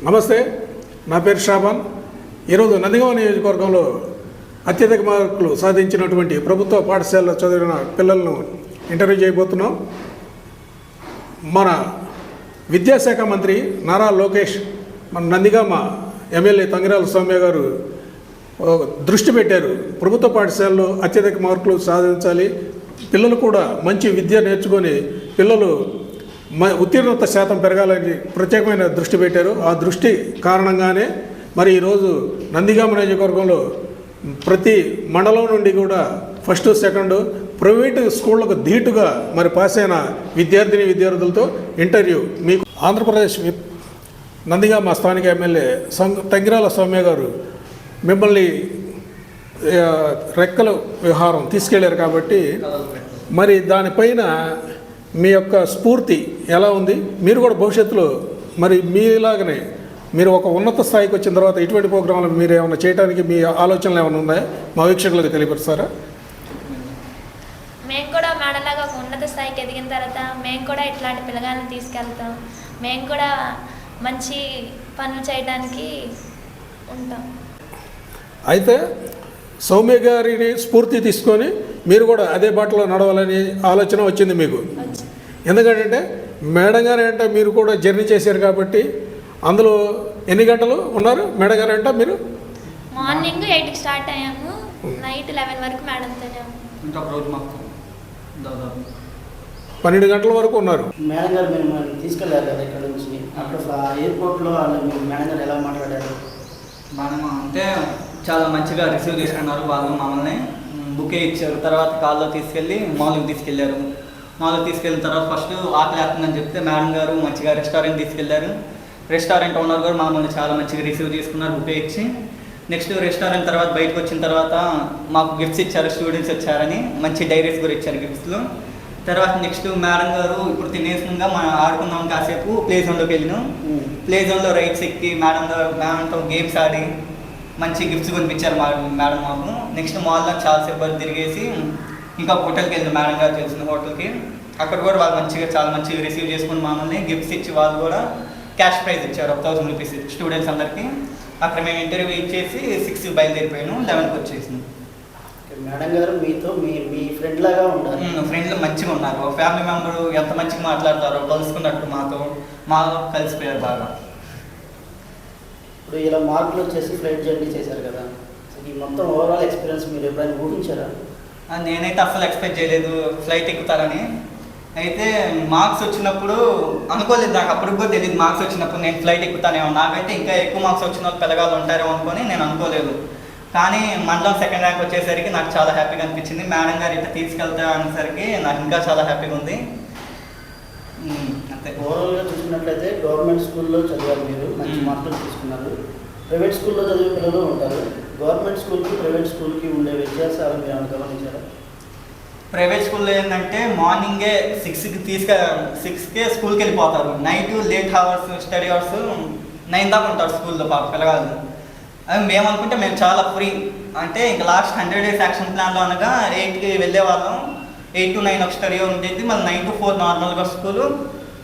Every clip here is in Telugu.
నమస్తే, నా పేరు షాబాన్. ఈరోజు నందిగామ నియోజకవర్గంలో అత్యధిక మార్కులు సాధించినటువంటి ప్రభుత్వ పాఠశాలలో చదివిన పిల్లలను ఇంటర్వ్యూ చేయబోతున్నాం. మన విద్యాశాఖ మంత్రి నారా లోకేష్ మన నందిగామ ఎమ్మెల్యే తంగిరాల సౌమ్య గారు దృష్టి పెట్టారు. ప్రభుత్వ పాఠశాలలో అత్యధిక మార్కులు సాధించాలి, పిల్లలు కూడా మంచి విద్య నేర్చుకొని పిల్లలు ఉత్తీర్ణత శాతం పెరగాలని ప్రత్యేకమైన దృష్టి పెట్టారు. ఆ దృష్టి కారణంగానే మరి ఈరోజు నందిగామ నియోజకవర్గంలో ప్రతి మండలం నుండి కూడా ఫస్ట్ సెకండ్ ప్రైవేటు స్కూళ్లకు ధీటుగా మరి పాస్ అయిన విద్యార్థులతో ఇంటర్వ్యూ మీకు ఆంధ్రప్రదేశ్ నందిగామ స్థానిక ఎమ్మెల్యే తంగిరాల సౌమ్య గారు మిమ్మల్ని రెక్కల వ్యవహారం తీసుకెళ్లారు కాబట్టి మరి దానిపైన మీ యొక్క స్ఫూర్తి ఎలా ఉంది? మీరు కూడా భవిష్యత్తులో మరి మీలాగనే మీరు ఒక ఉన్నత స్థాయికి వచ్చిన తర్వాత ఇటువంటి ప్రోగ్రాంలు మీరు ఏమైనా చేయడానికి మీ ఆలోచనలు ఏమైనా ఉన్నాయా? మా వీక్షకులకు తెలియపరుస్తారా? మేము కూడా మేడలాగా ఒక ఉన్నత స్థాయికి ఎదిగిన తర్వాత మేము కూడా ఇట్లాంటి పిల్లగాలను తీసుకెళ్తాం. మేము కూడా మంచి పనులు చేయడానికి ఉంటాం. అయితే సౌమ్య గారిని స్ఫూర్తి తీసుకొని మీరు కూడా అదే బాటలో నడవాలని ఆలోచన వచ్చింది మీకు. ఎందుకంటే మేడం గారు అంటే మీరు కూడా జర్నీ చేశారు కాబట్టి అందులో ఎన్ని గంటలు ఉన్నారు మేడం గారు అంటే? మీరు మార్నింగ్ 8కి స్టార్ట్ అయ్యాము, నైట్ 11 వరకు మేడంతోనే 12 గంటల వరకు ఉన్నారు. మేడం గారు మేము తీసుకెళ్ళారు కదా ఇక్కడ నుంచి, అక్కడ ఎయిర్పోర్ట్లో మేడం గారు ఎలా మాట్లాడారు? మనం అంటే చాలా మంచిగా రిసీవ్ చేసుకున్నారు. వాళ్ళు మమ్మల్ని బుకే ఇచ్చారు. తర్వాత కాల్లో తీసుకెళ్ళి మాల్కి తీసుకెళ్లారు. మాల్కి తీసుకెళ్ళిన తర్వాత ఫస్ట్ ఆకలి వేస్తుందని చెప్తే మేడం గారు మంచిగా రెస్టారెంట్ తీసుకెళ్లారు. రెస్టారెంట్ ఓనర్ గారు మమ్మల్ని చాలా మంచిగా రిసీవ్ చేసుకున్నారు బుకే ఇచ్చి. నెక్స్ట్ రెస్టారెంట్ తర్వాత బయటకు వచ్చిన తర్వాత మాకు గిఫ్ట్స్ ఇచ్చారు, స్టూడెంట్స్ వచ్చారని మంచి డైరీస్ కూడా ఇచ్చారు గిఫ్ట్స్లో. తర్వాత నెక్స్ట్ మేడం గారు ఇప్పుడు తినేసినగా మనం ఆడుకుందాం కాసేపు ప్లే జోన్లోకి వెళ్ళినాం. ప్లే జోన్లో రైట్స్ ఎక్కి మేడంతో గేమ్స్ ఆడి మంచి గిఫ్ట్స్ కొనిపించారు మేడం మాకు. నెక్స్ట్ మాల్లో చాలాసేపు తిరిగేసి ఇంకా హోటల్కి వెళ్ళిన మేడం గారు తెలిసిన హోటల్కి. అక్కడ కూడా వాళ్ళు చాలా మంచిగా రిసీవ్ చేసుకుని మమ్మల్ని గిఫ్ట్స్ ఇచ్చి వాళ్ళు కూడా క్యాష్ ప్రైజ్ ఇచ్చారు 1000 రూపీస్ స్టూడెంట్స్ అందరికీ. అక్కడ మేము ఇంటర్వ్యూ ఇచ్చేసి 6కి బయలుదేరిపోయాను, 11కి వచ్చేసింది. మేడం గారు మీతో మీ ఫ్రెండ్ లాగా ఉంటారు? ఫ్రెండ్లు మంచిగా ఉన్నారు. ఫ్యామిలీ మెంబరు ఎంత మంచిగా మాట్లాడతారో కలుసుకున్నట్టు మాతో కలిసిపోయారు బాగా. ఇప్పుడు ఇలా మార్కులు వచ్చేసి ఫ్లైట్ జర్నీ చేశారు కదా, ఈ మొత్తం ఓవరాల్ ఎక్స్పీరియన్స్ మీరు ఎప్పుడైనా ఊహించారా? నేనైతే అస్సలు ఎక్స్పెక్ట్ చేయలేదు ఫ్లైట్ ఎక్కుతారని. అయితే మార్క్స్ వచ్చినప్పుడు అనుకోలేదు, నాకు అప్పటికి కూడా తెలియదు మార్క్స్ వచ్చినప్పుడు నేను ఫ్లైట్ ఎక్కుతానేమో. నాకైతే ఇంకా ఎక్కువ మార్క్స్ వచ్చిన వాళ్ళు పిల్లగాళ్ళు ఉంటారేమో అనుకొని నేను అనుకోలేదు. కానీ మండలం సెకండ్ ర్యాంక్ వచ్చేసరికి నాకు చాలా హ్యాపీగా అనిపించింది. మేడం గారు ఇట్లా తీసుకెళ్తా అనేసరికి నాకు ఇంకా చాలా హ్యాపీగా ఉంది. అంతే. ఓవరాల్గా చూసుకున్నట్లయితే గవర్నమెంట్ స్కూల్లో చదివారు, మీరు మంచి మార్కులు తీసుకున్నారు. ప్రైవేట్ స్కూల్లో చదివే పిల్లలు ఉంటారు. గవర్నమెంట్ స్కూల్కి ప్రైవేట్ స్కూల్కి ఉండే వ్యత్యాసాలు మీరు ఏమైనా గమనించారా? ప్రైవేట్ స్కూల్లో ఏంటంటే మార్నింగే 6కే స్కూల్కి వెళ్ళిపోతారు. Night late hours study hours 9 దాకా ఉంటారు స్కూల్లో పిల్లగాళ్ళు. అది మేము అనుకుంటే మేము చాలా ఫ్రీ. అంటే ఇంకా లాస్ట్ 100 days యాక్షన్ ప్లాన్లో అనగా 8కి వెళ్ళే వాళ్ళం. 8 to 9 ఒక స్టడీ అవర్ ఉండేది. మళ్ళీ 9 to 4 నార్మల్గా స్కూలు,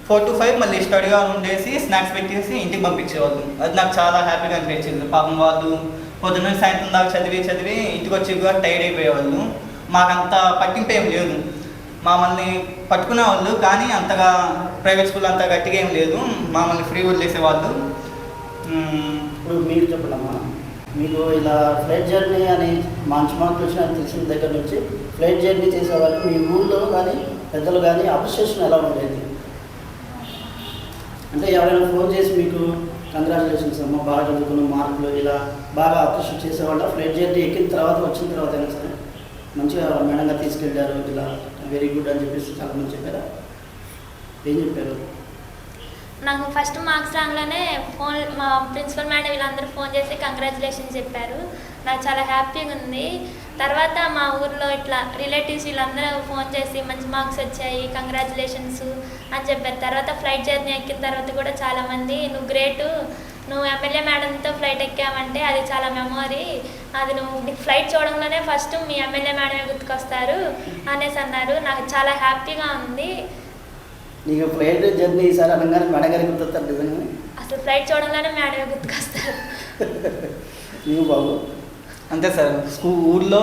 4 to 5 మళ్ళీ స్టడీ అవర్ ఉండేసి స్నాక్స్ పెట్టేసి ఇంటికి పంపించేవాళ్ళు. అది నాకు చాలా హ్యాపీగా అనిపించింది. పాపం వాళ్ళు పొద్దున్న సాయంత్రం దాకా చదివి ఇంటికి వచ్చి కూడా టైర్డ్ అయిపోయేవాళ్ళు. మాకంత పట్టింపు ఏం లేదు, మమ్మల్ని పట్టుకునేవాళ్ళు. కానీ అంతగా ప్రైవేట్ స్కూల్ అంత గట్టిగా ఏం లేదు, మమ్మల్ని ఫ్రీ వదిలేసేవాళ్ళు. ఇప్పుడు మీరు చెప్పడమ్మా, మీకు ఇలా ఫ్లైట్ జర్నీ అని మంచి మార్కులు వచ్చిన తెలిసిన దగ్గర నుంచి ఫ్లైట్ జర్నీ చేసేవాళ్ళు మీ ఊళ్ళో కానీ పెద్దలు కానీ అప్రిషియేషన్ ఎలా ఉండేది? అంటే ఎవరైనా ఫోన్ చేసి మీకు కంగ్రాచులేషన్స్ అమ్మ బాగా చదువుకున్న మార్కులు ఇలా బాగా అప్రిషియేట్ చేసేవాళ్ళ? ఫ్లైట్ జర్నీ ఎక్కిన తర్వాత వచ్చిన తర్వాత అయినా సరే మంచిగా మేడంగా తీసుకెళ్ళారు, ఇలా వెరీ గుడ్ అని చెప్పేసి చాలామంది చెప్పారా? ఏం చెప్పారు? నాకు ఫస్ట్ మార్క్స్ రాగానే మా ప్రిన్సిపల్ మేడం వీళ్ళందరూ ఫోన్ చేసి కంగ్రాచులేషన్స్ చెప్పారు. నాకు చాలా హ్యాపీగా ఉంది. తర్వాత మా ఊర్లో ఇట్లా రిలేటివ్స్ వీళ్ళందరూ ఫోన్ చేసి మంచి మార్క్స్ వచ్చాయి, కంగ్రాచులేషన్స్ అని చెప్పారు. తర్వాత ఫ్లైట్ జర్నీ ఎక్కిన తర్వాత కూడా చాలామంది నువ్వు గ్రేటు, నువ్వు ఎమ్మెల్యే మేడంతో ఫ్లైట్ ఎక్కామంటే అది చాలా మెమొరీ, అది నువ్వు ఫ్లైట్ చూడంలోనే ఫస్ట్ మీ ఎమ్మెల్యే మేడమే గుర్తుకొస్తారు అనేసి అన్నారు. నాకు చాలా హ్యాపీగా ఉంది. నీకు ఫ్లైట్ జర్నీ ఈసారి అనగానే మేడం గారికి గుర్తొస్తారు నిజంగా? అసలు ఫ్లైట్ చూడంగానే మేడమే గుర్తుకొస్తారు. నీవు బాబు అంతే సార్, ఊళ్ళో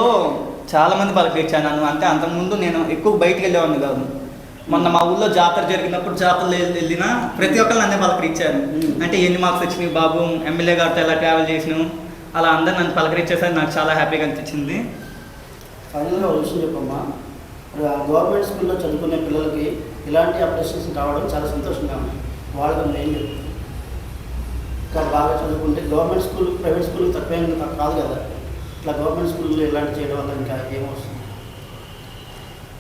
చాలా మంది పలకరించాను నన్ను. అంటే అంతకుముందు నేను ఎక్కువ బయటికి వెళ్ళేవాడిని కాదు. మొన్న మా ఊళ్ళో జాతర జరిగినప్పుడు జాతరలో వెళ్ళినా ప్రతి ఒక్కరు నన్నే పలకరించారు. అంటే ఎన్ని మార్క్స్ వచ్చినాయి బాబు, ఎమ్మెల్యే గారితో ఎలా ట్రావెల్ చేసినావు, అలా అందరు నన్ను పలకరించేసరికి నాకు చాలా హ్యాపీగా అనిపించింది. ఫైనల్గా ఒక విషయం చెప్పమ్మా, గవర్నమెంట్ స్కూల్లో చదువుకునే పిల్లలకి ఇలాంటి అప్డేషన్స్ రావడం చాలా సంతోషంగా ఉంది. వాళ్ళకి నేను చెప్తాను, ఇంకా బాగా చదువుకుంటే గవర్నమెంట్ స్కూల్ ప్రైవేట్ స్కూల్ తక్కువ కాదు కదా, ఇట్లా గవర్నమెంట్ స్కూల్లో ఇలాంటి చేయడం వల్ల ఇంకా ఏమొస్తుంది?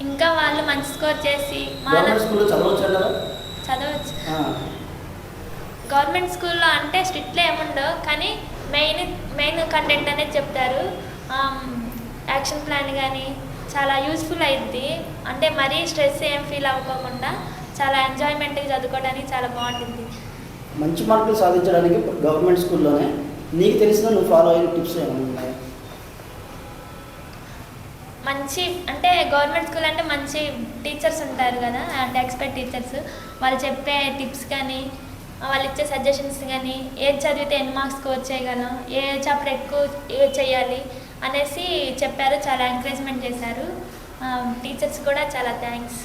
ఇంకా వాళ్ళు మంచి స్కోర్ చేసి గవర్నమెంట్ స్కూల్లో చదవచ్చు కదా? చదవచ్చు. గవర్నమెంట్ స్కూల్లో అంటే స్ట్రిక్ట్లో ఏముండవు, కానీ మెయిన్ కంటెంట్ అనేది చెప్తారు. యాక్షన్ ప్లాన్ కానీ చాలా యూస్ఫుల్ అయింది. అంటే మరీ స్ట్రెస్ ఏం ఫీల్ అవ్వకుండా చాలా ఎంజాయ్మెంట్గా చదువుకోవడానికి చాలా బాగుంటుంది. మంచి మార్కులు సాధించడానికి గవర్నమెంట్ స్కూల్లోనే నీకు తెలిసిన నువ్వు ఫాలో అయిన టిప్స్ ఏమైనా ఉన్నాయి? మంచి అంటే గవర్నమెంట్ స్కూల్ అంటే మంచి టీచర్స్ ఉంటారు కదా, అంటే ఎక్స్పర్ట్ టీచర్స్. వాళ్ళు చెప్పే టిప్స్ కానీ వాళ్ళు ఇచ్చే సజెషన్స్ కానీ, ఏది చదివితే ఎన్ని మార్క్స్ స్కోర్ చేయగలం, ఏ చాప్టర్ ఎక్కువ చేయాలి అనేసి చెప్పారు. చాలా ఎంకరేజ్మెంట్ చేశారు టీచర్స్ కూడా. చాలా థ్యాంక్స్.